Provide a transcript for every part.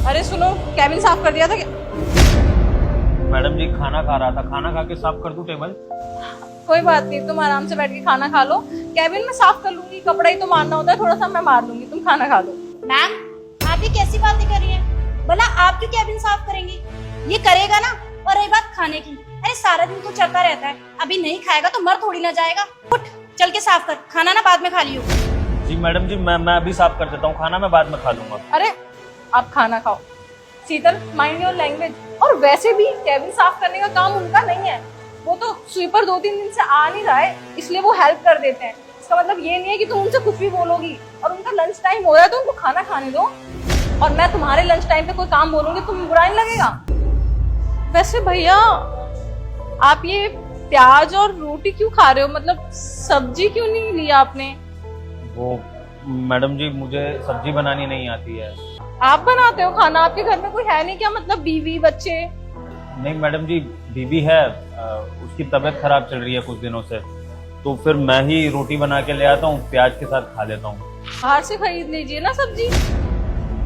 अरे सुनो, कैबिन साफ कर दिया था क्या? मैडम जी खाना खा रहा था, खाना खा के साफ कर दूं टेबल? कोई बात नहीं, तुम आराम से बैठ के खाना खा लो। कैबिन में साफ कर लूंगी, कपड़ा ही तो मारना होता है, थोड़ा सा मैं मार लूंगी, तुम खाना खा लो। मैम, आप ये कैसी बातें कर रही हैं? भला आप क्यों कैबिन साफ करेंगी? ये करेगा ना। और रही बात खाने की, अरे सारा दिन तो चलता रहता है, अभी नहीं खाएगा तो मर थोड़ी ना जाएगा। उठ, चल के साफ कर, खाना ना बाद में खा लियो। जी मैडम जी, मैं अभी साफ कर देता हूँ, खाना मैं बाद में खा लूंगा। अरे आप खाना खाओ। शीतल, माइंड योर लैंग्वेज। और वैसे भी कैबिन साफ करने का काम उनका नहीं है, वो तो स्वीपर 2-3 दिन से आ नहीं रहा है, इसलिए वो हेल्प कर देते हैं। इसका मतलब ये नहीं है कि तुम उनसे कुछ भी बोलोगी। और उनका लंच टाइम हो रहा है तो उनको खाना खाने दो। और मैं तुम्हारे लंच टाइम पे कोई काम बोलूंगी, तुम्हें बुरा नहीं लगेगा? वैसे भैया, आप ये प्याज और रोटी क्यों खा रहे हो? मतलब सब्जी क्यों नहीं ली आपने? वो मैडम जी, मुझे सब्जी बनानी नहीं आती है। आप बनाते हो खाना? आपके घर में कोई है नहीं क्या? मतलब बीवी बच्चे? नहीं मैडम जी, बीवी है, उसकी तबीयत खराब चल रही है कुछ दिनों से, तो फिर मैं ही रोटी बना के ले आता हूँ, प्याज के साथ खा लेता हूँ। बाहर से खरीद लीजिए ना सब्जी।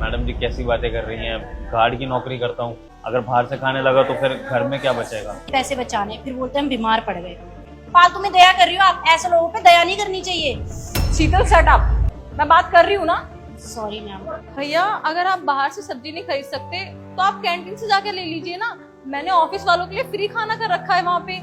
मैडम जी कैसी बातें कर रही हैं, गार्ड की नौकरी करता हूँ, अगर बाहर से खाने लगा तो फिर घर में क्या बचेगा? पैसे बचाने, फिर बोलते हैं हम बीमार पड़ गए। फालतू में दया कर रही हो आप, ऐसे लोगों पे दया नहीं करनी चाहिए। शीतल शट अप, मैं बात कर रही हूँ ना। Sorry ma'am. भैया, अगर आप बाहर से सब्जी नहीं खरीद सकते तो आप कैंटीन से जाके ले लीजिए ना। मैंने ऑफिस वालों के लिए फ्री खाना कर रखा है, वहाँ पे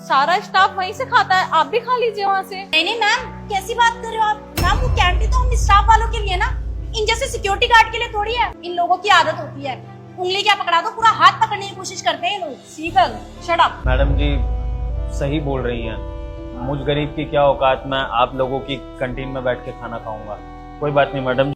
सारा स्टाफ वहीं से खाता है, आप भी खा लीजिए वहाँ से। नहीं नहीं मैम, कैसी बात कर रहे हो आप? मैम, वो कैंटीन तो हम स्टाफ वालों के लिए ना, इन जैसे सिक्योरिटी गार्ड के लिए थोड़ी है। इन लोगों की आदत होती है, उंगली क्या पकड़ा दो पूरा हाथ पकड़ने की कोशिश करते हैं लोग। शीतल शट अप। मैडम जी सही बोल रही हैं, मुझ गरीब की क्या औकात, मैं आप लोगों की कैंटीन में बैठ के खाना खाऊंगा। कोई बात नहीं मैडम।